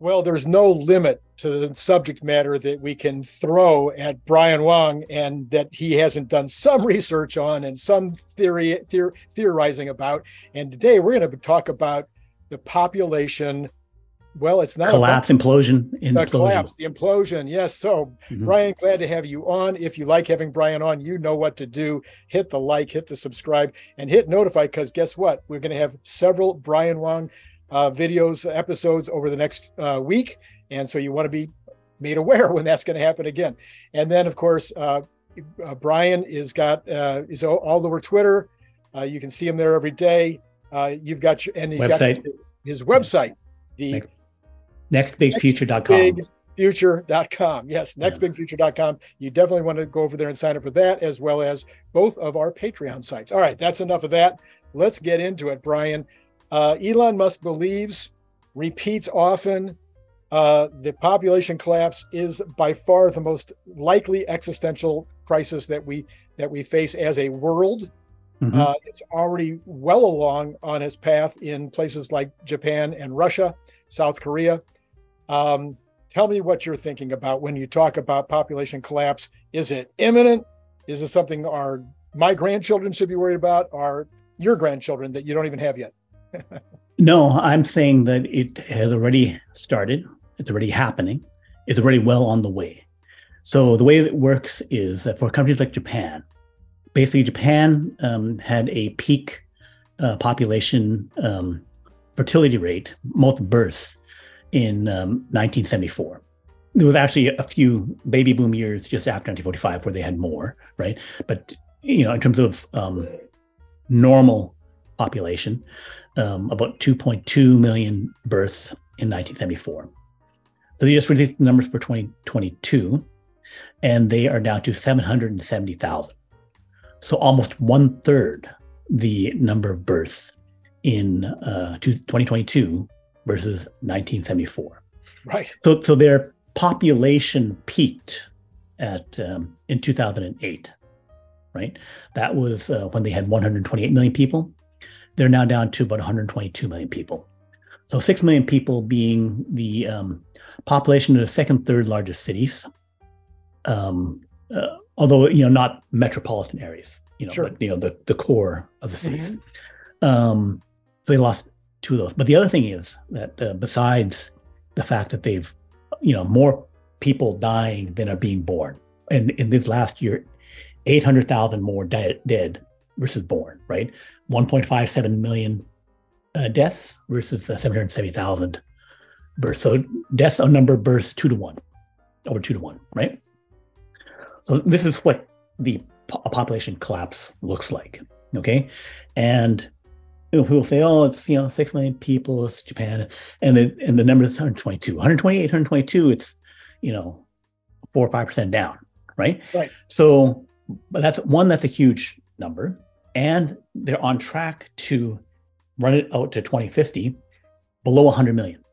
Well, there's no limit to the subject matter that we can throw at Brian Wong and that he hasn't done some research on and some theorizing about. And today we're going to talk about the population. Well, it's not collapse, implosion, the collapse, the implosion. Yes. So, Brian, glad to have you on. If you like having Brian on, you know what to do. Hit the like, hit the subscribe, and hit notify, because guess what? We're going to have several Brian Wong videos, episodes over the next week. And so you want to be made aware when that's going to happen again. And then, of course, Brian is all over Twitter. You can see him there every day. You've got he's website. got his website, the nextbigfuture.com. Nextbigfuture.com. Yes, nextbigfuture.com. You definitely want to go over there and sign up for that, as well as both of our Patreon sites. All right, that's enough of that. Let's get into it, Brian. Elon Musk believes, repeats often, the population collapse is by far the most likely existential crisis that we face as a world. It's already well along on its path in places like Japan and Russia, South Korea. Tell me what you're thinking about when you talk about population collapse. Is it imminent? Is it something my grandchildren should be worried about, or your grandchildren that you don't even have yet? No, I'm saying that it has already started. It's already happening. It's already well on the way. So the way it works is that for countries like Japan, basically Japan had a peak population fertility rate, most births, in 1974. There was actually a few baby boom years just after 1945 where they had more, right? But in terms of normal population, about 2.2 million births in 1974. So they just released the numbers for 2022, and they are down to 770,000. So almost 1/3 the number of births in 2022 versus 1974. Right. So their population peaked at in 2008, right? That was when they had 128 million people. They're now down to about 122 million people. So 6 million people being the population of the second, third largest cities. Although, not metropolitan areas, sure. But, the core of the cities. So they lost 2 of those. But the other thing is that besides the fact that they've, more people dying than are being born. And in this last year, 800,000 more dead versus born, right? 1.57 million deaths versus 770,000 births. So deaths outnumber births 2 to 1, over 2 to 1, right? So this is what the population collapse looks like, okay? And people say, oh, it's 6 million people, it's Japan, and the number is 122, 128, 122. It's 4 or 5% down, right? Right. So, but that's a huge number, and they're on track to run it out to 2050 below 100 million.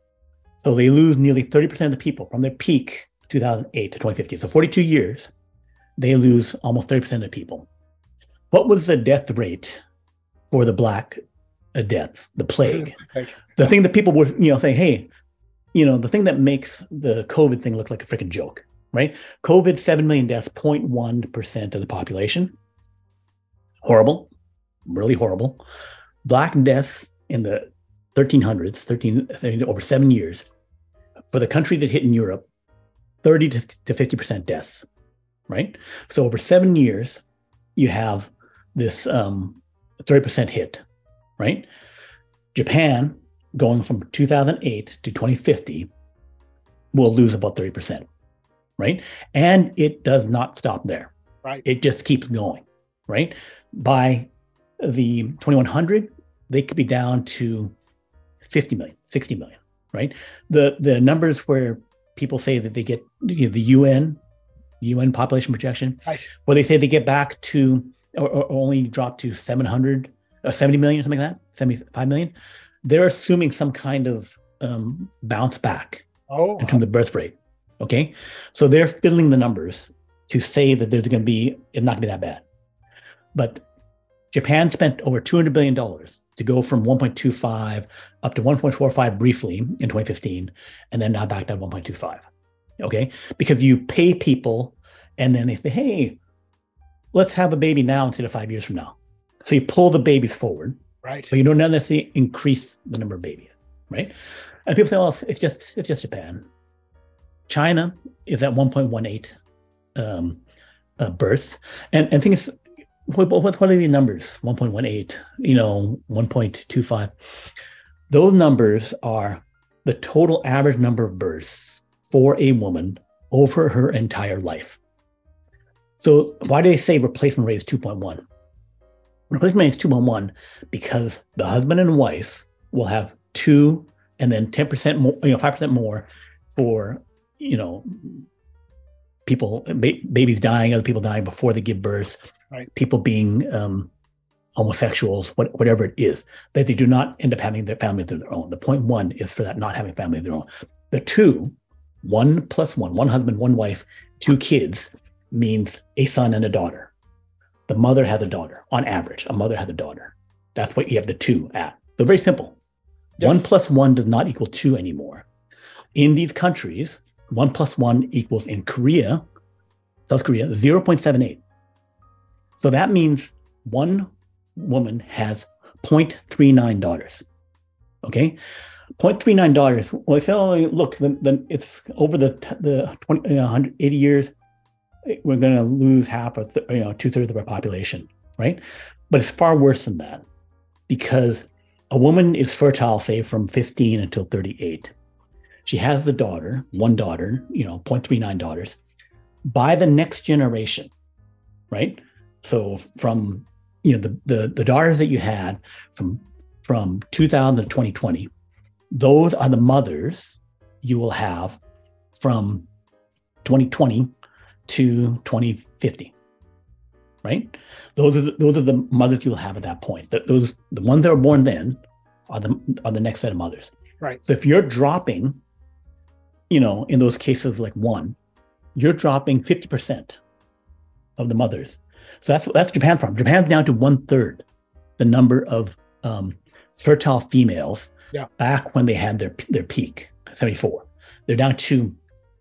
So they lose nearly 30% of the people from their peak 2008 to 2050. So 42 years. They lose almost 30% of the people. What was the death rate for the Black Death, the plague? The thing that people were, saying, hey, the thing that makes the COVID thing look like a freaking joke, right? COVID, 7 million deaths, 0.1% of the population. Horrible, really horrible. Black deaths in the 1300s, over 7 years. For the country that hit in Europe, 30 to 50% deaths. Right? So over 7 years, you have this 30% hit, right? Japan, going from 2008 to 2050, will lose about 30%, right? And it does not stop there. Right. It just keeps going, right? By the 2100, they could be down to 50 million, 60 million, right? The numbers where people say that they get the UN population projection, right, where they say they get back to or only drop to 70 million, something like that, 75 million. They're assuming some kind of bounce back in terms of birth rate. Okay, so they're fiddling the numbers to say that it's not going to be that bad. But Japan spent over $200 billion to go from 1.25 up to 1.45 briefly in 2015, and then now back down to 1.25. Okay, because you pay people, and then they say, "Hey, let's have a baby now instead of 5 years from now." So you pull the babies forward, right? But you don't necessarily increase the number of babies, right? And people say, "Well, it's just Japan." China is at 1.18 births, and thing is, what are these numbers? 1.18, 1.25. Those numbers are the total average number of births for a woman over her entire life. So why do they say replacement rate is 2.1? Replacement rate is 2.1 because the husband and wife will have 2 and then 10% more, 5% more for, people, babies dying, other people dying before they give birth, right. People being homosexuals, whatever it is, that they do not end up having their family of their own. The 0.1 is for that not having family of their own. The 2, 1 plus 1, one husband, one wife, 2 kids, means a son and a daughter. The mother has a daughter. On average, a mother has a daughter. That's what you have the 2 at. So very simple. Yes. 1 plus 1 does not equal 2 anymore. In these countries, 1 plus 1 equals, in Korea, South Korea, 0.78. So that means one woman has 0.39 daughters. Okay? 0.39 daughters. Well, I say, oh, look, then it's over the 180 years, we're going to lose half or 2/3 of our population, right? But it's far worse than that, because a woman is fertile, say, from 15 until 38. She has the daughter, one daughter, 0.39 daughters. By the next generation, right? So from the daughters that you had from 2000 to 2020, those are the mothers you will have from 2020 to 2050, right? Those are the mothers you'll have at that point. The ones that are born then are the next set of mothers, right? So if you're dropping, in those cases like 1, you're dropping 50% of the mothers. So that's Japan's problem. Japan's down to 1/3 the number of fertile females. Yeah. Back when they had their peak, 74. They're down to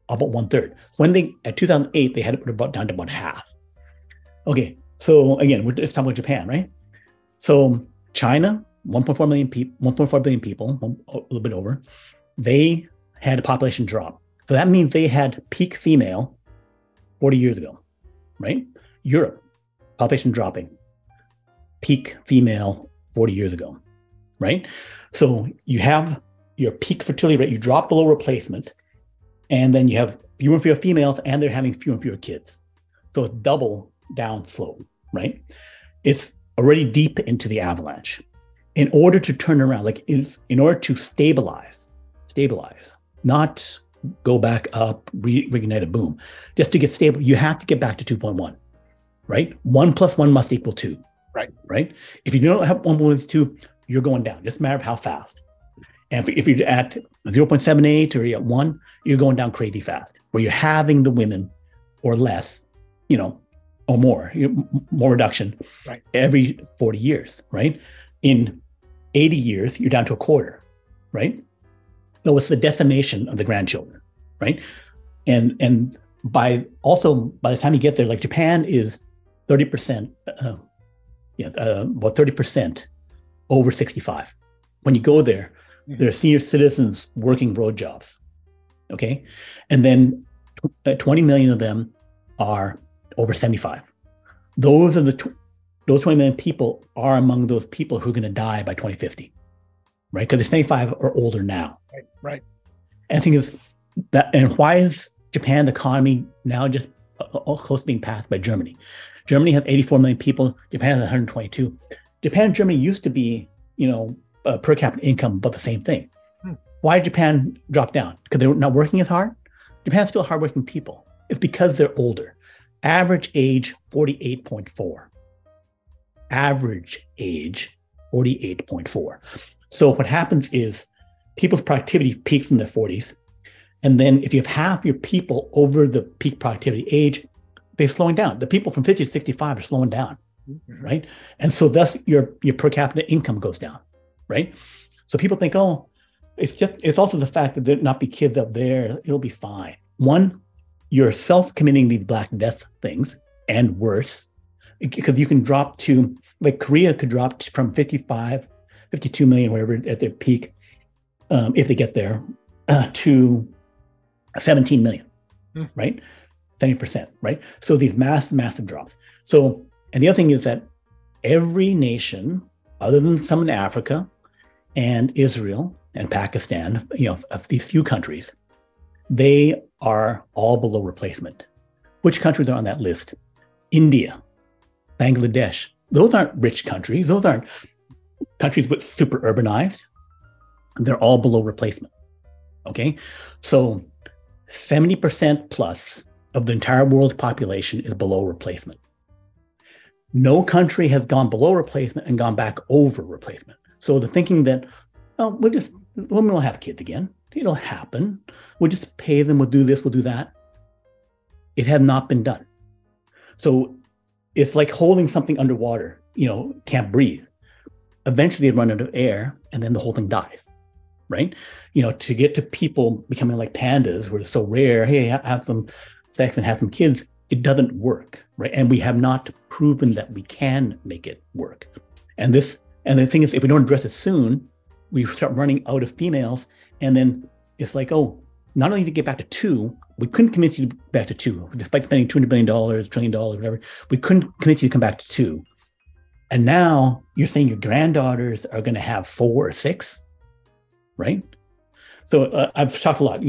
about 1/3. When at 2008, they had it down to about half. Okay, so again, we're just talking about Japan, right? So China, 1.4 billion people, a little bit over, they had a population drop. So that means they had peak female 40 years ago, right? Europe, population dropping, peak female 40 years ago, right? So you have your peak fertility rate, you drop below replacement, and then you have fewer and fewer females, and they're having fewer and fewer kids. So it's double down slope, right? It's already deep into the avalanche. In order to turn around, in order to stabilize, not go back up, reignite a boom, just to get stable, you have to get back to 2.1, right? 1 plus 1 must equal 2, right? If you don't have 1 plus 2, you're going down, just a matter of how fast. And if you're at 0.78 or you're at 1, you're going down crazy fast, where you're having the women or less, or more reduction every 40 years, right? In 80 years, you're down to 1/4, right? So it's the decimation of the grandchildren, right? And by the time you get there, like Japan is 30%, about 30% over 65. When you go there, there are senior citizens working road jobs, okay? And then 20 million of them are over 75. Those 20 million people are among those people who are going to die by 2050, right? Because the 75 are older now. Right. And the thing is and why is Japan's economy now just close to being passed by Germany? Germany has 84 million people. Japan has 122. Japan and Germany used to be, per capita income about the same thing. Why did Japan drop down? Because they were not working as hard? Japan's still hardworking people. It's because they're older. Average age 48.4. Average age 48.4. So what happens is people's productivity peaks in their 40s. And then if you have half your people over the peak productivity age, they're slowing down. The people from 50 to 65 are slowing down, right? And so thus your per capita income goes down. right? So people think, oh, it's also the fact that there not be kids up there, it'll be fine. One, you're self-committing these Black Death things, and worse, because you can drop to, like Korea could drop from 55, 52 million, whatever, at their peak, if they get there, to 17 million, right? 70%, right? So these massive drops. So, and the other thing is that every nation, other than some in Africa and Israel and Pakistan, of these few countries, they are all below replacement. Which countries are on that list? India, Bangladesh. Those aren't rich countries. Those aren't countries with super urbanized. They're all below replacement. Okay. So 70% plus of the entire world's population is below replacement. No country has gone below replacement and gone back over replacement. So the thinking that, oh, women will have kids again. It'll happen. We'll just pay them. We'll do this. We'll do that. It had not been done. So it's like holding something underwater, can't breathe. Eventually they run out of air and then the whole thing dies, right? To get to people becoming like pandas where it's so rare, hey, have some sex and have some kids, it doesn't work, right? And we have not proven that we can make it work. And the thing is, if we don't address it soon, we start running out of females, and then it's like, oh, not only to get back to 2, we couldn't convince you to back to 2, despite spending $200 billion, $1 trillion, whatever, we couldn't convince you to come back to 2. And now you're saying your granddaughters are going to have 4 or 6, right? So I've talked a lot.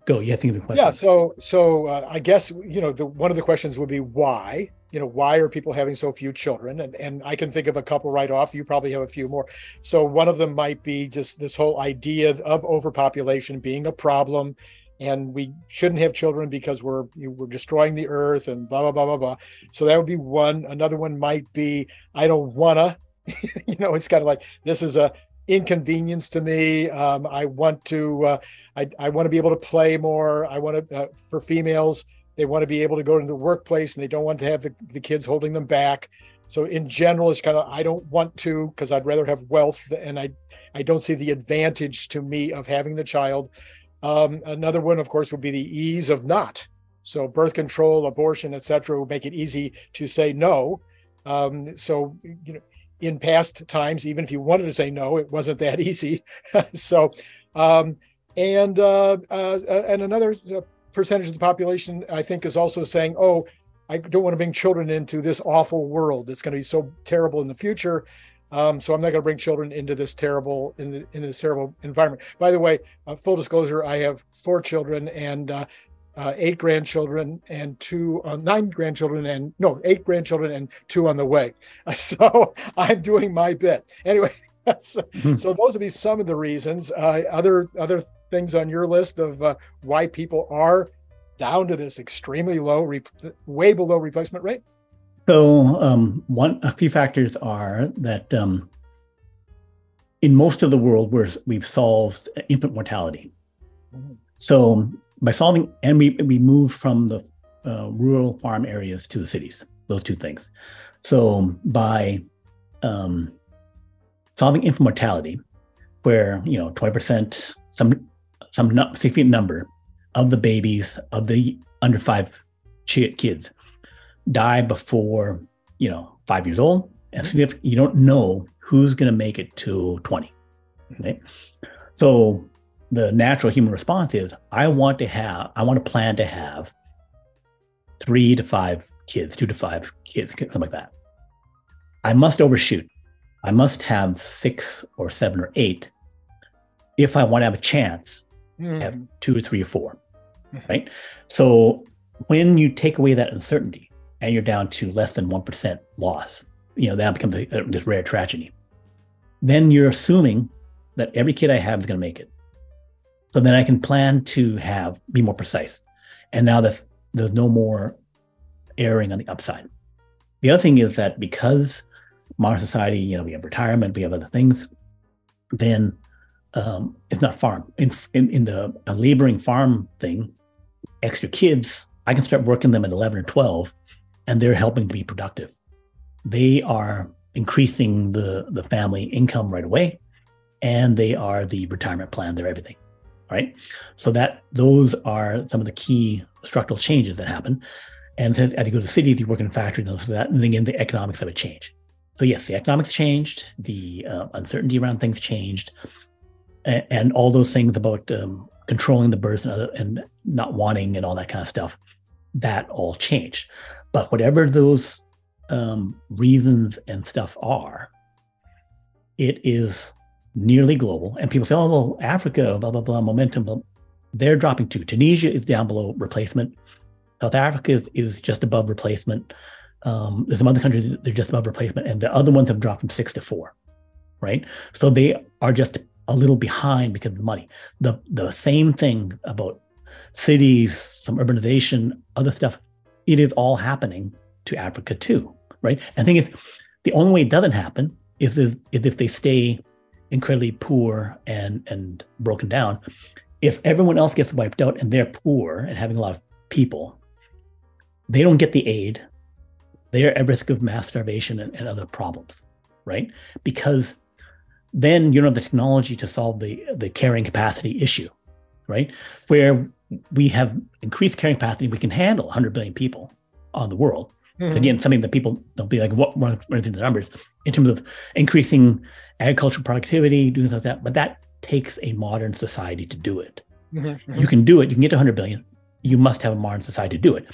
Go. You have to think of a question. Yeah. So I guess one of the questions would be why. Why are people having so few children? And I can think of a couple right off. You probably have a few more. So one of them might be just this whole idea of overpopulation being a problem, and we shouldn't have children because we're destroying the earth and blah blah blah blah blah. So that would be one. Another one might be I don't wanna. It's kind of like this is a inconvenience to me. I want to be able to play more. I want to for females, they want to be able to go to the workplace and they don't want to have the kids holding them back. So in general, it's kind of I don't want to because I'd rather have wealth, and I don't see the advantage to me of having the child. Another one, of course, would be the ease of not. So birth control, abortion, etc., would make it easy to say no. In past times, even if you wanted to say no, it wasn't that easy. And another percentage of the population, I think, is also saying, oh, I don't want to bring children into this awful world. It's going to be so terrible in the future. So I'm not going to bring children into this terrible environment. By the way, full disclosure, I have 4 children and 8 grandchildren and 9 grandchildren and 8 grandchildren and 2 on the way. So I'm doing my bit. Anyway, so those would be some of the reasons. Other things on your list of why people are down to this extremely low, way below replacement rate? So a few factors are that in most of the world we've solved infant mortality. So by solving, and we moved from the rural farm areas to the cities, those two things. So by solving infant mortality, where 20%, some significant number of the babies of the under 5 kids die before 5 years old, and so you don't know who's going to make it to 20. Right? So the natural human response is, I want to plan to have 3 to 5 kids, 2 to 5 kids, something like that. I must overshoot. I must have 6 or 7 or 8 if I want to have a chance to have 2 or 3 or 4, right? So when you take away that uncertainty and you're down to less than 1% loss, that becomes this rare tragedy. Then you're assuming that every kid I have is going to make it. So then I can plan to be more precise. And now there's no more erring on the upside. The other thing is that because modern society, we have retirement, we have other things, then it's not farm. In the laboring farm thing, extra kids, I can start working them at 11 or 12, and they're helping to be productive. They are increasing the family income right away. and they are the retirement plan. They're everything, right? So those are some of the key structural changes that happen. And as you go to the city, you work in a factory, and that, and again, the economics of it changed. So yes, the economics changed, the uncertainty around things changed, and all those things about controlling the birth and not wanting and all that kind of stuff, that all changed. But whatever those reasons and stuff are, it is nearly global. And people say, oh, well, Africa, blah, blah, blah, momentum, blah. They're dropping too. Tunisia is down below replacement. South Africa is just above replacement. There's some other countries, they're just above replacement. And the other ones have dropped from 6 to 4, right? So they are just a little behind because of the money. The same thing about cities, some urbanization, other stuff, it is all happening to Africa too, right? And the thing is, the only way it doesn't happen is if they stay incredibly poor and broken down. If everyone else gets wiped out and they're poor and having a lot of people, they don't get the aid. They're at risk of mass starvation and other problems, right? Because then you don't have the technology to solve the carrying capacity issue, right? Where we have increased carrying capacity, we can handle 100 billion people on the world. Mm-hmm. Again, something that people don't be like, what running through the numbers in terms of increasing agricultural productivity, doing something like that. But that takes a modern society to do it. Mm-hmm. You can do it. You can get to 100 billion. You must have a modern society to do it.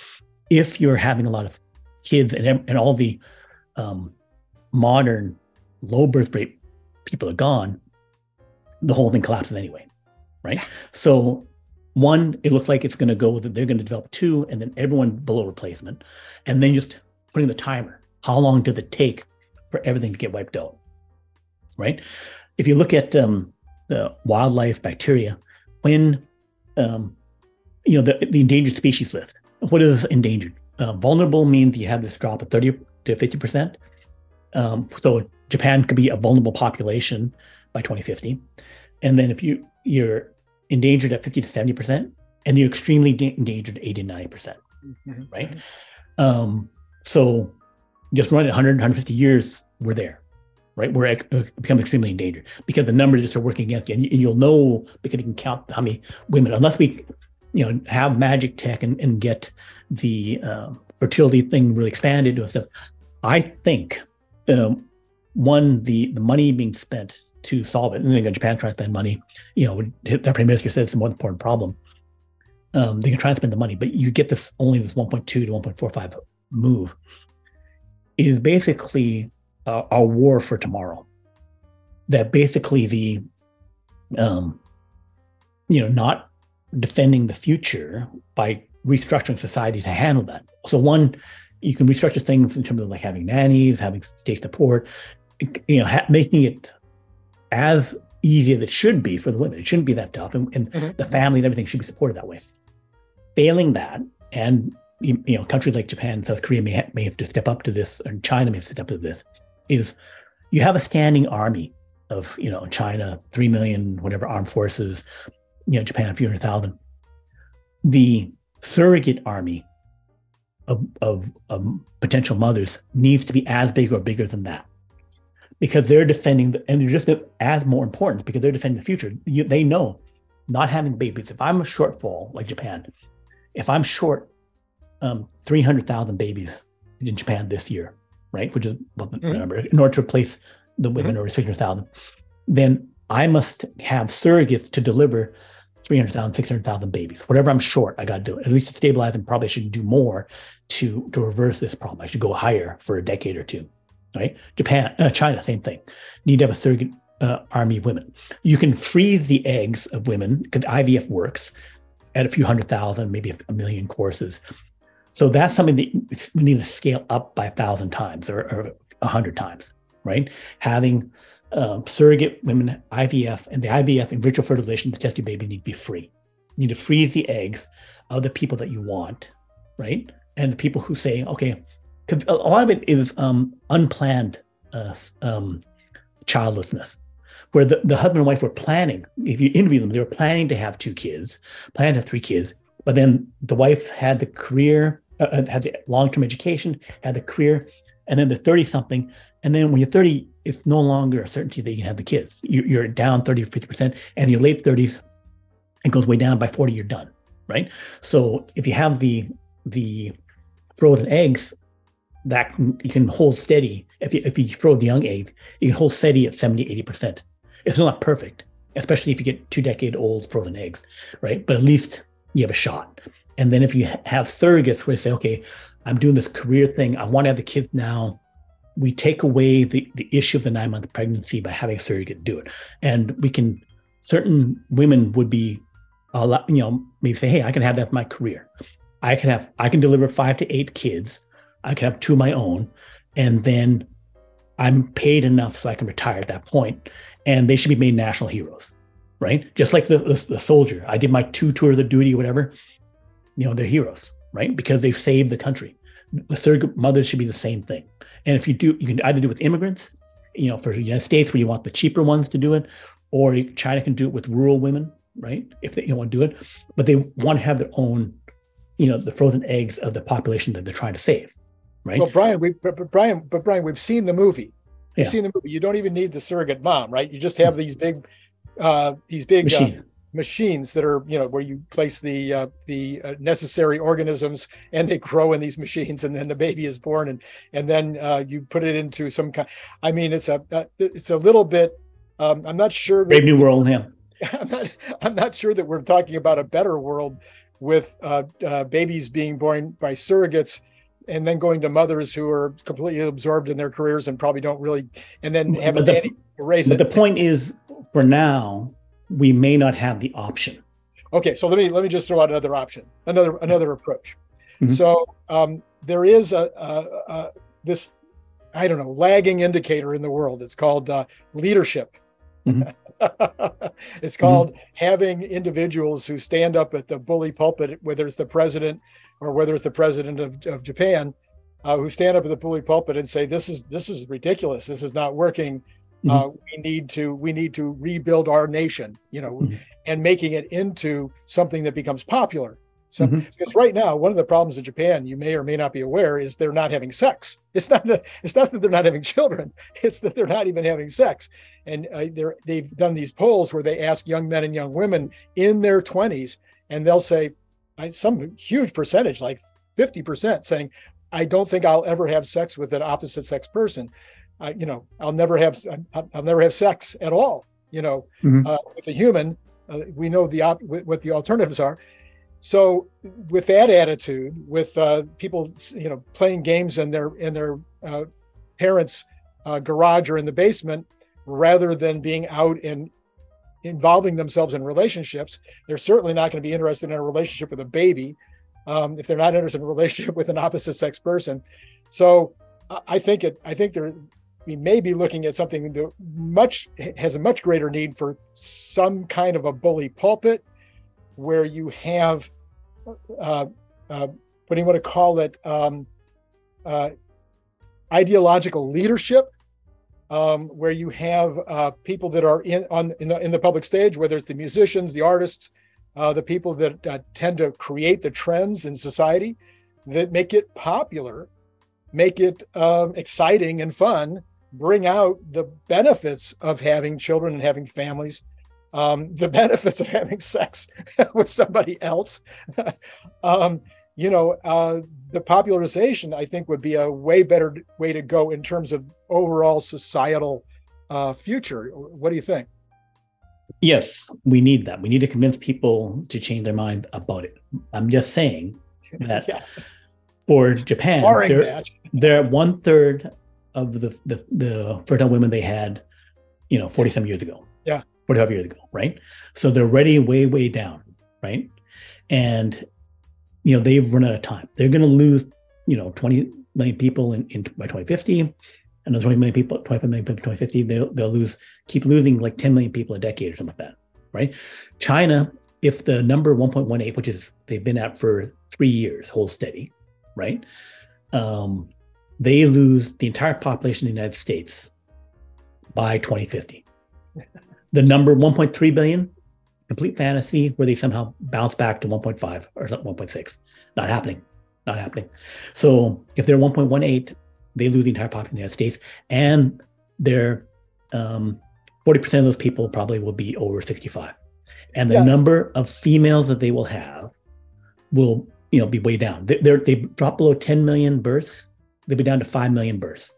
If you're having a lot of kids and all the modern low birth rate people are gone, the whole thing collapses anyway, right? So one, it looks like it's going to go that they're going to develop 2, and then everyone below replacement, and then just putting the timer. How long does it take for everything to get wiped out, right? If you look at the wildlife bacteria, when the endangered species list, what is endangered? Vulnerable means you have this drop of 30 to 50%. So Japan could be a vulnerable population by 2050. And then if you're endangered at 50 to 70%, and you're extremely endangered 80 to 90%, mm-hmm. right? So just running 100, 150 years, we're there, right? We're become extremely endangered because the numbers just are working against you. And you'll know because you can count how many women, unless we have magic tech and get the fertility thing really expanded and stuff. I think one, the money being spent to solve it, and then Japan trying to spend money, their prime minister said it's the most important problem. They can try and spend the money, but you get only this 1.2 to 1.45 move. It is basically a war for tomorrow. That basically not defending the future by restructuring society to handle that. So one, you can restructure things in terms of like having nannies, having state support, making it as easy as it should be for the women. It shouldn't be that tough, and mm-hmm. the family and everything should be supported that way. Failing that, and countries like Japan, South Korea may have to step up to this, or China may have to step up to this. Is you have a standing army of China 3 million whatever armed forces, Japan a few 100,000. The surrogate army of potential mothers needs to be as big or bigger than that, because they're defending, and they're just as more important because they're defending the future. They know not having babies. If I'm a shortfall like Japan, if I'm short 300,000 babies in Japan this year, right, which is the mm-hmm. number, in order to replace the women mm-hmm. or 600,000, then I must have surrogates to deliver 300,000, 600,000 babies. Whatever I'm short, I got to do it. At least to stabilize, and probably I should do more to reverse this problem. I should go higher for a decade or two, right? China, same thing. Need to have a surrogate army of women. You can freeze the eggs of women because IVF works at a few 100,000, maybe a million courses. So that's something that we need to scale up by 1,000 times or 100 times, right? Having surrogate women, IVF, and the IVF and virtual fertilization to test your baby need to be free. You need to freeze the eggs of the people that you want, right? And the people who say, okay, because a lot of it is unplanned childlessness, where the husband and wife were planning. If you interview them, they were planning to have 2 kids, planning to have 3 kids, but then the wife had the career, had the long-term education, had the career, and then the 30 something. And then when you're 30, it's no longer a certainty that you can have the kids. You're down 30 or 50%. And in your late 30s, it goes way down. By 40, you're done, right? So if you have the frozen eggs, that you can hold steady. If you throw the young egg, you can hold steady at 70, 80%. It's not perfect, especially if you get 2-decade-old frozen eggs, right? But at least you have a shot. And then if you have surrogates where you say, okay, I'm doing this career thing, I want to have the kids now, we take away the issue of the 9-month pregnancy by having a surrogate do it. And we can, certain women would be, maybe say, hey, I can have that as my career. I can deliver 5 to 8 kids. I can have 2 of my own, and then I'm paid enough so I can retire at that point, and they should be made national heroes, right? Just like the soldier. I did my 2 tours of duty, whatever. They're heroes, right? Because they've saved the country. The surrogate mothers should be the same thing. And if you do, you can either do it with immigrants, for the United States where you want the cheaper ones to do it, or China can do it with rural women, right? If they want to do it, but they want to have their own, the frozen eggs of the population that they're trying to save. Right. Well, Brian, we've seen the movie. We've Yeah. seen the movie. You don't even need the surrogate mom, right? You just have these big machines that are, where you place the necessary organisms, and they grow in these machines, and then the baby is born, and then you put it into some kind. I mean, it's a little bit. I'm not sure. Brave New World. Yeah. I'm not sure that we're talking about a better world with babies being born by surrogates, and then going to mothers who are completely absorbed in their careers and probably don't really, and then have a nanny erase it. But the point is, for now, we may not have the option. Okay, so let me just throw out another option, another approach. Mm-hmm. So there is this, I don't know, lagging indicator in the world. It's called leadership. Mm-hmm. It's called having individuals who stand up at the bully pulpit, whether it's the president or whether it's the president of Japan, who stand up at the bully pulpit and say, this is ridiculous. This is not working. We need to rebuild our nation, and making it into something that becomes popular. So, because right now, one of the problems in Japan, you may or may not be aware, is they're not having sex. It's not that they're not having children. It's that they're not even having sex. And they've done these polls where they ask young men and young women in their 20s, and they'll say, some huge percentage, like 50%, saying, I don't think I'll ever have sex with an opposite sex person. I'll never have sex at all. With a human, we know what the alternatives are. So with that attitude, with people, playing games in their parents' garage or in the basement, rather than being out and involving themselves in relationships, they're certainly not going to be interested in a relationship with a baby if they're not interested in a relationship with an opposite sex person. So I think we may be looking at something that has a much greater need for some kind of a bully pulpit, where you have what do you want to call it? Ideological leadership, where you have people that are in the public stage, whether it's the musicians, the artists, the people that tend to create the trends in society that make it popular, make it exciting and fun, bring out the benefits of having children and having families, the benefits of having sex with somebody else. The popularization, I think, would be a way better way to go in terms of overall societal future. What do you think? Yes, we need that. We need to convince people to change their mind about it. I'm just saying that for Japan, they're 1/3 of the fertile women they had, 40-some years ago. Yeah. 45 years ago, right? So they're already way, way down, right? And, they've run out of time. They're going to lose, 20 million people by 2050, another 25 million people by 2050. They'll keep losing like 10 million people a decade or something like that, right? China, if the number 1.18, which is they've been at for 3 years, hold steady, right? They lose the entire population of the United States by 2050. The number 1.3 billion, complete fantasy, where they somehow bounce back to 1.5 or 1.6. Not happening. So if they're 1.18, they lose the entire population of the United States, and they're 40% of those people probably will be over 65, and the number of females that they will have will be way down. They drop below 10 million births. They'll be down to 5 million births.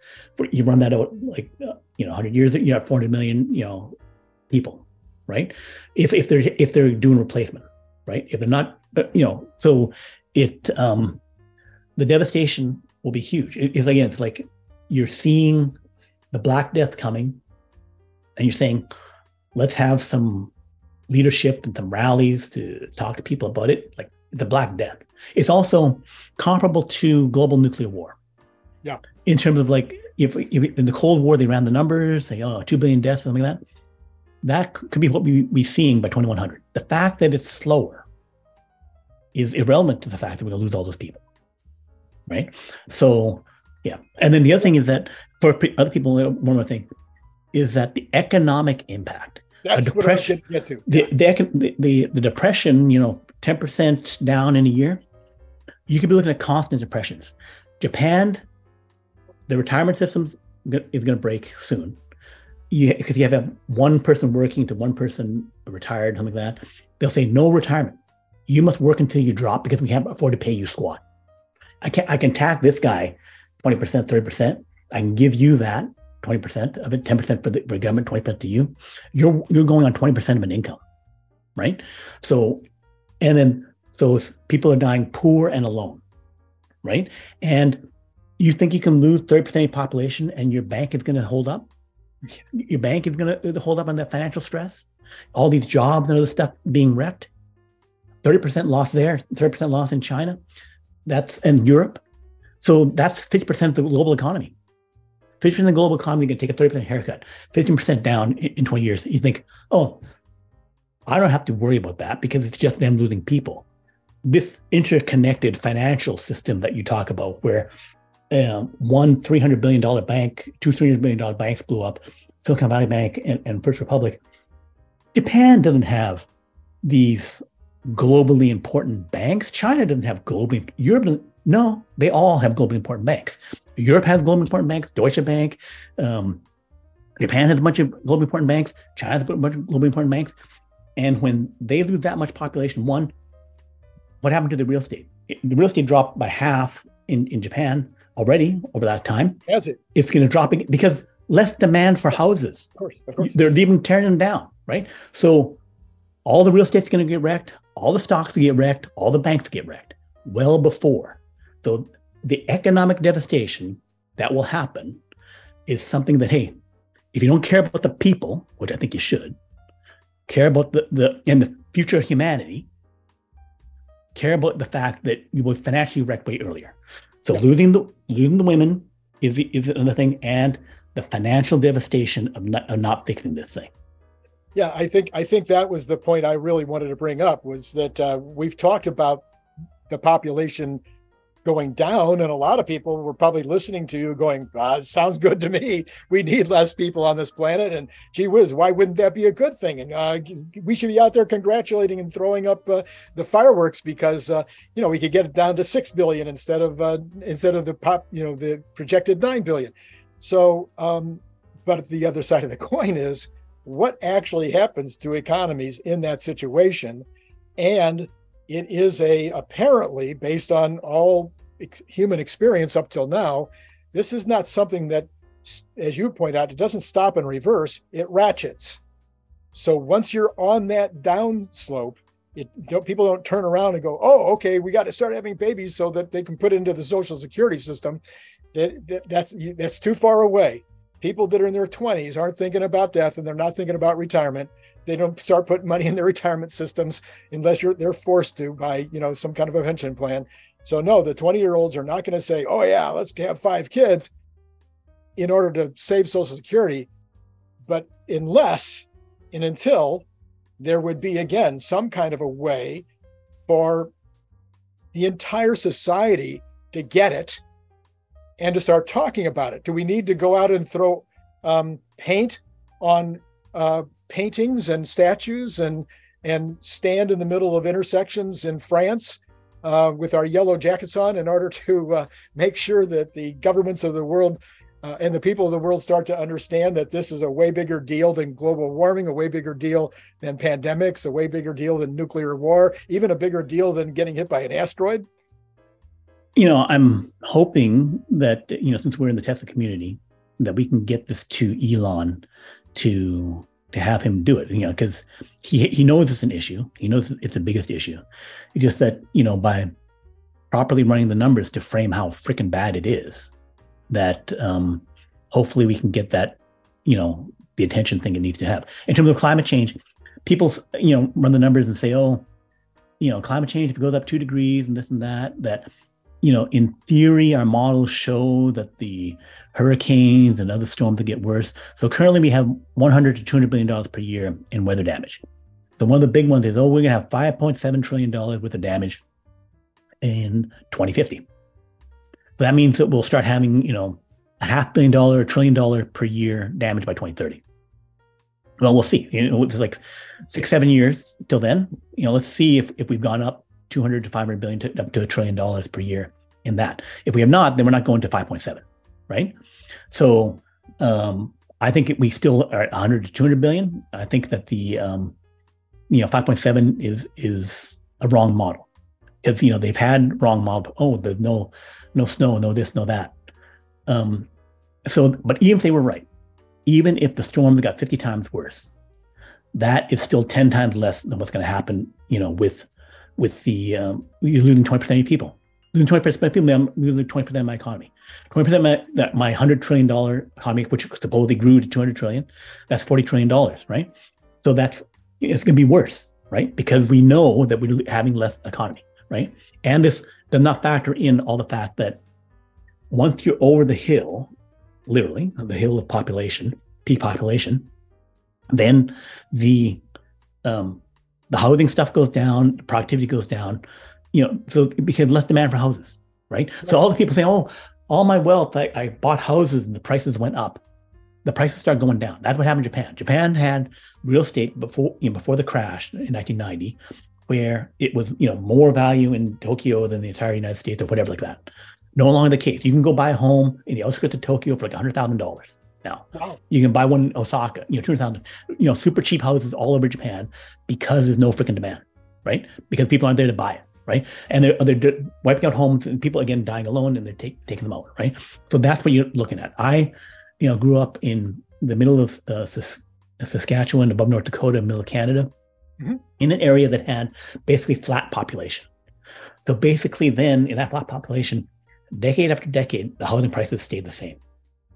You run that out 100 years, you have 400 million people, right? If they're doing replacement, right? If they're not, so it the devastation will be huge. It's like you're seeing the Black Death coming, and you're saying, let's have some leadership and some rallies to talk to people about it, like the Black Death. It's also comparable to global nuclear war. Yeah. In terms of if in the Cold War, they ran the numbers, say, 2 billion deaths, something like that. That could be what we're seeing by 2100. The fact that it's slower is irrelevant to the fact that we're going to lose all those people, right? So, yeah. And then the other thing is that for other people, one more thing, is that the economic impact. That's depression, what I get to. The depression, 10% down in a year, you could be looking at constant depressions. Japan, the retirement system is going to break soon. Because you have one person working to one person retired, something like that. They'll say no retirement. You must work until you drop because we can't afford to pay you squat. I can tax this guy 20%, 30%. I can give you that 20% of it, 10% for the government, 20% to you. You're going on 20% of an income, right? So people are dying poor and alone, right? And you think you can lose 30% of your population and your bank is going to hold up? Your bank is going to hold up on that financial stress? All these jobs and other stuff being wrecked? 30% loss there, 30% loss in China. That's in Europe. So that's 50% of the global economy. 50% of the global economy is going to take a 30% haircut, 15% down in 20 years. You think, oh, I don't have to worry about that because it's just them losing people. This interconnected financial system that you talk about, where one $300 billion bank, two $300 billion banks blew up, Silicon Valley Bank and First Republic. Japan doesn't have these globally important banks. China doesn't have globally. Europe, no, they all have globally important banks. Europe has globally important banks, Deutsche Bank. Japan has a bunch of globally important banks. China has a bunch of globally important banks. And when they lose that much population, what happened to the real estate? The real estate dropped by half in Japan already over that time. Has it? It's going to drop because less demand for houses. Of course. They're even tearing them down, right? So all the real estate's going to get wrecked. All the stocks get wrecked. All the banks get wrecked well before. So the economic devastation that will happen is something that, hey, if you don't care about the people, which I think you should, care about the future of humanity, care about the fact that you will financially wreck way earlier. So losing the women is another thing, and the financial devastation of not fixing this thing. Yeah, I think that was the point I really wanted to bring up, was that we've talked about the population going down, and a lot of people were probably listening to you going, sounds good to me. We need less people on this planet, and gee whiz, why wouldn't that be a good thing? And we should be out there congratulating and throwing up the fireworks because we could get it down to 6 billion instead of the projected 9 billion. So, but the other side of the coin is what actually happens to economies in that situation, and it is apparently, based on all human experience up till now, this is not something that, as you point out, it doesn't stop and reverse, it ratchets. So once you're on that down slope, people don't turn around and go, oh, okay, we got to start having babies so that they can put it into the social security system. That's too far away. People that are in their 20s aren't thinking about death, and they're not thinking about retirement. They don't start putting money in their retirement systems unless they're forced to by some kind of a pension plan. So no, the 20-year-olds are not going to say, oh yeah, let's have 5 kids in order to save Social Security. But until there would be, again, some kind of a way for the entire society to get it and to start talking about it. Do we need to go out and throw paint on paintings and statues and stand in the middle of intersections in France with our yellow jackets on in order to make sure that the governments of the world and the people of the world start to understand that this is a way bigger deal than global warming, a way bigger deal than pandemics, a way bigger deal than nuclear war, even a bigger deal than getting hit by an asteroid? I'm hoping that, since we're in the Tesla community, that we can get this to Elon to have him do it, because he knows it's an issue. He knows it's the biggest issue. It's just that, by properly running the numbers to frame how freaking bad it is, that hopefully we can get that, the attention thing it needs to have. In terms of climate change, people, run the numbers and say, oh, climate change, if it goes up 2 degrees and this and that, in theory, our models show that the hurricanes and other storms will get worse. So currently we have $100 to $200 billion per year in weather damage. So one of the big ones is, we're going to have $5.7 trillion worth of damage in 2050. So that means that we'll start having, $500 million, $1 trillion per year damage by 2030. Well, we'll see. It's like 6-7 years till then. Let's see if we've gone up 200 to 500 billion to up to $1 trillion per year in that. If we have not, then we're not going to 5.7, right? So I think we still are at 100 to 200 billion. I think that the 5.7 is a wrong model, because they've had wrong model. Oh, there's no snow, no this, no that. But even if they were right, even if the storms got 50 times worse, that is still 10 times less than what's going to happen, with the you're losing 20% of your people. Losing 20% of people, I'm losing 20% of my economy. 20% of my $100 trillion economy, which supposedly grew to $200 trillion, that's $40 trillion, right? So it's going to be worse, right? Because we know that we're having less economy, right? And this does not factor in all the fact that once you're over the hill, literally, the hill of population, peak population, then the housing stuff goes down, the productivity goes down, so it became less demand for houses, right? So all the people say, oh, all my wealth, I bought houses and the prices went up. The prices start going down. That's what happened in Japan. Japan had real estate before the crash in 1990, where it was, more value in Tokyo than the entire United States or whatever like that. No longer the case. You can go buy a home in the outskirts of Tokyo for like $100,000. Now, you can buy one in Osaka, 200,000, super cheap houses all over Japan, because there's no freaking demand, right? Because people aren't there to buy it, right? And they're wiping out homes, and people, again, dying alone, and they're taking them out, right? So that's what you're looking at. I, grew up in the middle of Saskatchewan, above North Dakota, middle of Canada, in an area that had basically flat population. So basically then, in that flat population, decade after decade, the housing prices stayed the same.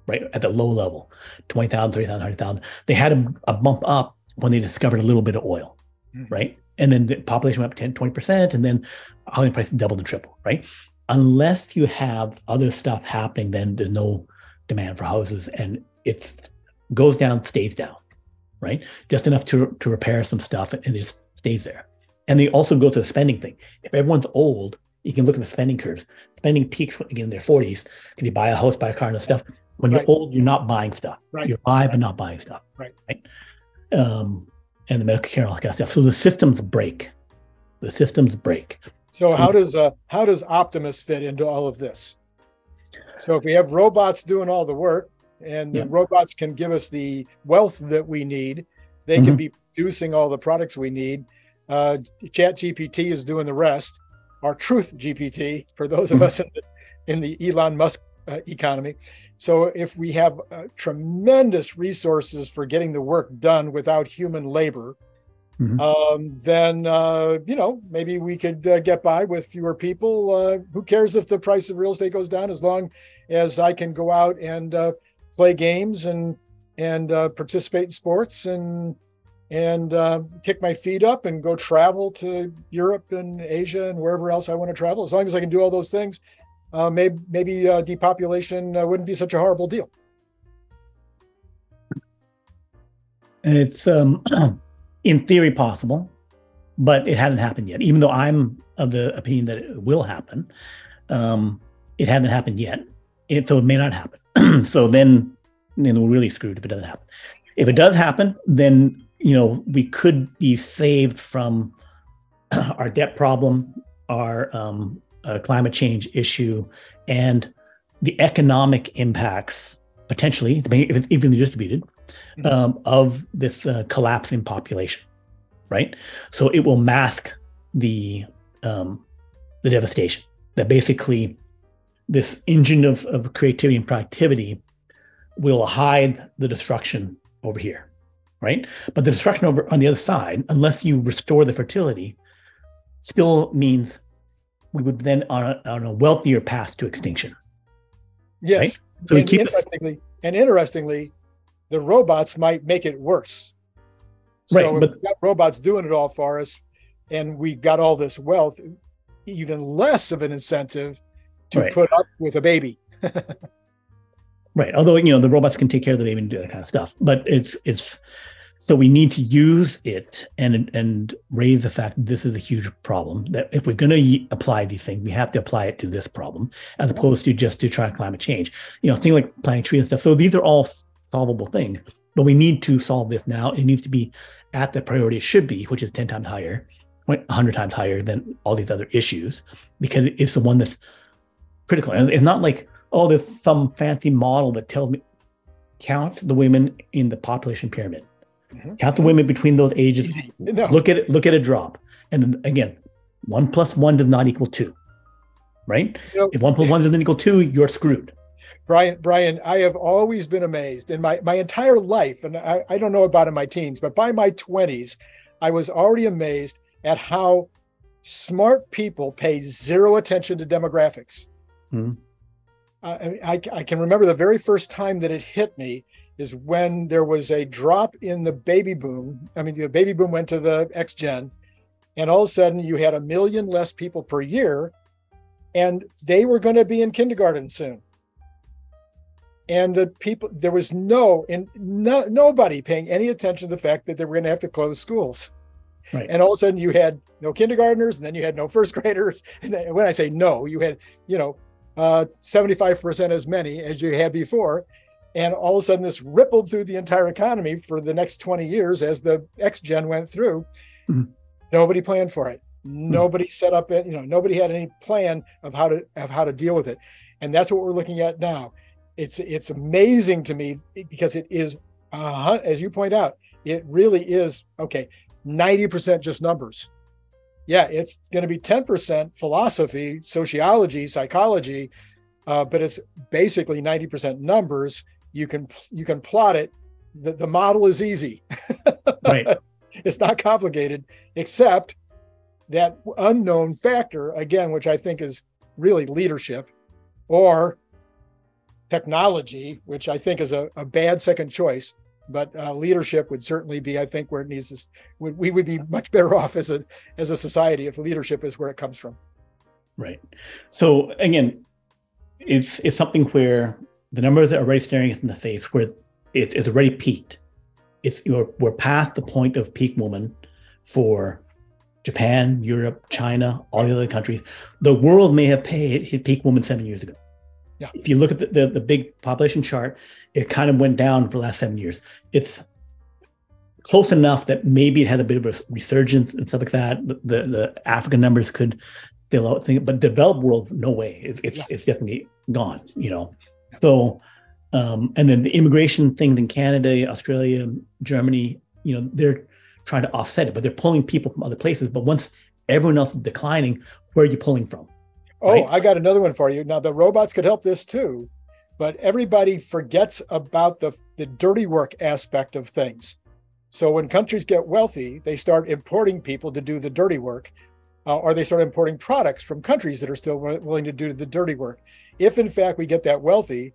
Right at the low level, 20,000, 30,000, 100,000. They had a bump up when they discovered a little bit of oil, right? And then the population went up 10, 20%, and then housing prices doubled and tripled, right? Unless you have other stuff happening, then there's no demand for houses, and it goes down, stays down, right? Just enough to repair some stuff, and it just stays there. And they also go to the spending thing. If everyone's old, you can look at the spending curves. Spending peaks again in their 40s, because you buy a house, buy a car, and stuff. When you're old, you're not buying stuff. Right. You're alive but not buying stuff. Right. And the medical care and all that kind of stuff. So the systems break. So how does Optimus fit into all of this? So if we have robots doing all the work, and the robots can give us the wealth that we need, they can be producing all the products we need. Chat GPT is doing the rest. Our Truth GPT, for those of us in the Elon Musk economy. So if we have tremendous resources for getting the work done without human labor, then, maybe we could get by with fewer people. Who cares if the price of real estate goes down, as long as I can go out and play games and participate in sports and kick my feet up and go travel to Europe and Asia and wherever else I want to travel. As long as I can do all those things, maybe depopulation wouldn't be such a horrible deal. It's in theory possible, but it hasn't happened yet. Even though I'm of the opinion that it will happen, it hasn't happened yet. So it may not happen. So then we're really screwed if it doesn't happen. If it does happen, then we could be saved from our debt problem, our climate change issue and the economic impacts, potentially, depending if it's evenly distributed, of this collapse in population, right? So it will mask the devastation. That basically this engine of creativity and productivity will hide the destruction over here, right? But the destruction over on the other side, unless you restore the fertility, still means we would then on a wealthier path to extinction. Yes. Right? So we keep interestingly, the robots might make it worse. So right, if we've got robots doing it all for us, and we got all this wealth, even less of an incentive to put up with a baby. Right. Although, the robots can take care of the baby and do that kind of stuff, but it's so we need to use it and raise the fact that this is a huge problem, that if we're going to apply these things, we have to apply it to this problem as opposed to just to try climate change, things like planting trees and stuff. So these are all solvable things, but we need to solve this now. It needs to be at the priority it should be, which is 10 times higher, 100 times higher than all these other issues, because it's the one that's critical. And it's not like, oh, there's some fancy model that tells me count the women in the population pyramid. Count the women between those ages. No. Look at a drop. And then again, 1 + 1 does not equal 2. Right? If 1 + 1 doesn't equal 2, you're screwed. Brian, I have always been amazed in my entire life, and I don't know about in my teens, but by my 20s, I was already amazed at how smart people pay zero attention to demographics. I can remember the very first time that it hit me is when there was a drop in the baby boom. I mean, the baby boom went to the X gen, and all of a sudden you had 1 million less people per year, and they were going to be in kindergarten soon. And the people, there was nobody paying any attention to the fact that they were going to have to close schools. Right. And all of a sudden you had no kindergartners, and then you had no first graders. And then, when I say no, you had, 75% as many as you had before. And all of a sudden this rippled through the entire economy for the next 20 years as the X gen went through. Nobody planned for it. Nobody set up it, nobody had any plan of how to deal with it. And that's what we're looking at now. It's amazing to me because it is, as you point out, it really is, 90% just numbers. Yeah, it's going to be 10% philosophy, sociology, psychology, but it's basically 90% numbers. You can plot it. The model is easy. Right. It's not complicated, except that unknown factor, again, which I think is really leadership or technology, which I think is a bad second choice. But leadership would certainly be, I think, where it needs to. We would be much better off as a society if leadership is where it comes from. Right. So again, it's something where the numbers are already staring us in the face, where it's already peaked. We're past the point of peak woman for Japan, Europe, China, all the other countries. The world may have hit peak woman 7 years ago. Yeah. If you look at the big population chart, it kind of went down for the last 7 years. It's close enough that maybe it had a bit of a resurgence and stuff like that. The African numbers could fill out things, but developed world, no way. It's definitely gone, So, and then the immigration things in Canada, Australia, Germany, they're trying to offset it, but they're pulling people from other places. But once everyone else is declining, where are you pulling from? Oh, I got another one for you. Now, the robots could help this too, but everybody forgets about the dirty work aspect of things. So when countries get wealthy, they start importing people to do the dirty work, or they start importing products from countries that are still willing to do the dirty work. If in fact we get that wealthy,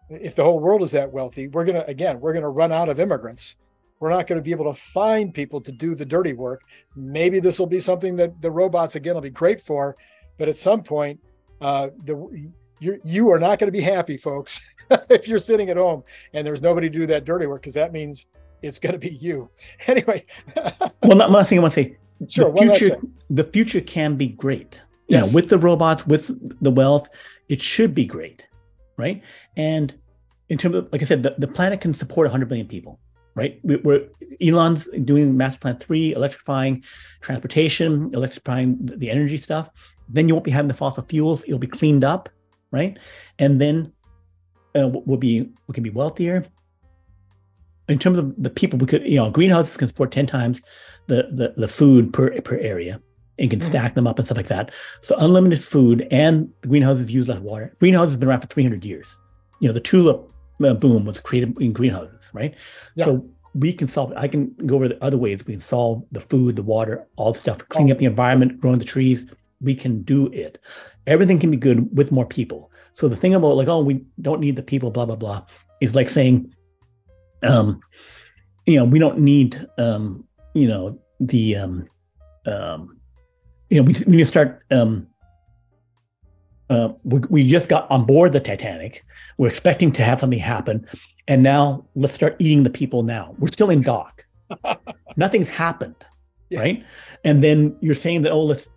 if the whole world is that wealthy, we're going to run out of immigrants. We're not going to be able to find people to do the dirty work. Maybe this will be something that the robots, again, will be great for. But at some point, you are not going to be happy, folks, if you're sitting at home and there's nobody to do that dirty work, because that means it's going to be you. Anyway. Well, one thing I want to say. Sure. The future can be great. Yes. With the robots, with the wealth, it should be great, right? And in terms of, like I said, the planet can support 100 billion people. Right, Elon's doing Master Plan 3, electrifying transportation, electrifying the energy stuff. then you won't be having the fossil fuels. It'll be cleaned up, right? And then we can be wealthier. In terms of the people, we could, greenhouses can support 10 times the food per area, and can stack them up and stuff like that. So unlimited food, and the greenhouses use less water. Greenhouses have been around for 300 years. The tulip boom was created in greenhouses, right? Yeah. So we can solve it. I can go over the other ways we can solve the food, the water, all the stuff, cleaning up the environment, growing the trees. We can do it. Everything can be good with more people. So the thing about we don't need the people, blah, blah, blah, is like saying, we don't need, we need to start, we just got on board the Titanic. We're expecting to have something happen. And now let's start eating the people now. We're still in dock. Nothing's happened, yes. Right? And then you're saying that, let's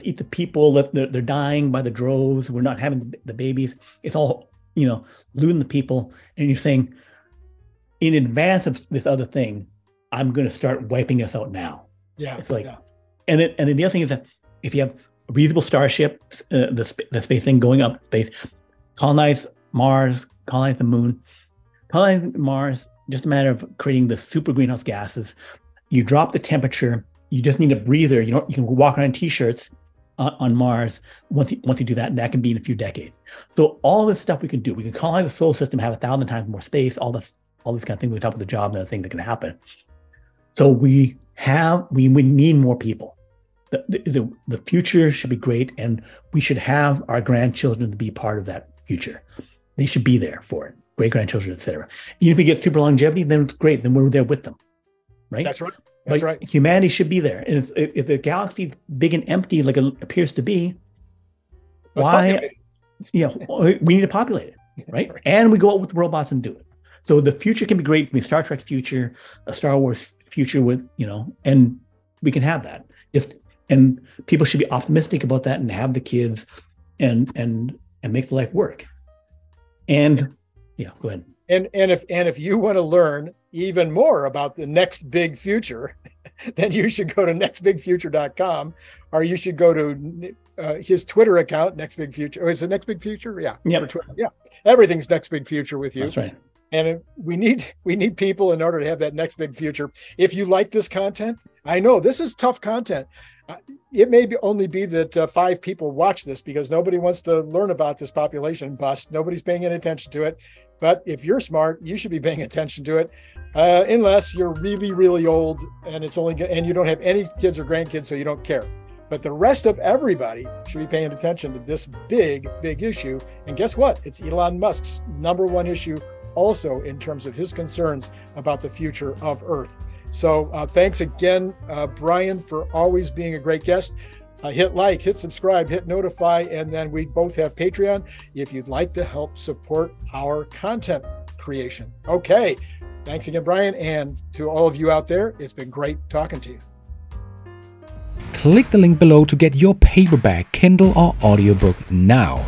eat the people. They're dying by the droves. We're not having the babies. It's all, looting the people. And you're saying, in advance of this other thing, I'm going to start wiping us out now. Yeah. It's like, yeah. And then the other thing is that if you have a reasonable starship, the space thing going up space, colonize Mars, colonize the moon, colonize Mars, just a matter of creating the super greenhouse gases. You drop the temperature. You just need a breather. You can walk around in t-shirts on Mars. Once you do that, and that can be in a few decades. So all this stuff we can do. We can colonize the solar system, have 1,000 times more space. All these kind of things we talk about the job and other things that can happen. So we need more people. The future should be great, and we should have our grandchildren to be part of that future. They should be there for it, great grandchildren, etc. Even if we get super longevity, then it's great. Then we're there with them, right? That's right. That's right. Humanity should be there. And if the galaxy is big and empty, like it appears to be, why? We need to populate it, right? And we go out with robots and do it. So the future can be great. I mean, Star Trek's future, a Star Wars future with, and we can have that. And people should be optimistic about that and have the kids and make the life work. And go ahead. And if you want to learn even more about the next big future, then you should go to nextbigfuture.com, or you should go to his Twitter account, Next Big Future. Or is it Next Big Future? Yeah. Yeah. Yeah. Everything's Next Big Future with you. That's right. And we need people in order to have that next big future. If you like this content, I know this is tough content. It may only be that 5 people watch this because nobody wants to learn about this population bust. Nobody's paying any attention to it. But if you're smart, you should be paying attention to it, unless you're really, really old and and you don't have any kids or grandkids, so you don't care. But the rest of everybody should be paying attention to this big, big issue. And guess what? It's Elon Musk's #1 issue also in terms of his concerns about the future of Earth. So thanks again, Brian, for always being a great guest. Hit like, hit subscribe, hit notify, and then we both have Patreon if you'd like to help support our content creation. Okay, thanks again, Brian, and to all of you out there, it's been great talking to you. Click the link below to get your paperback, Kindle, or audiobook now.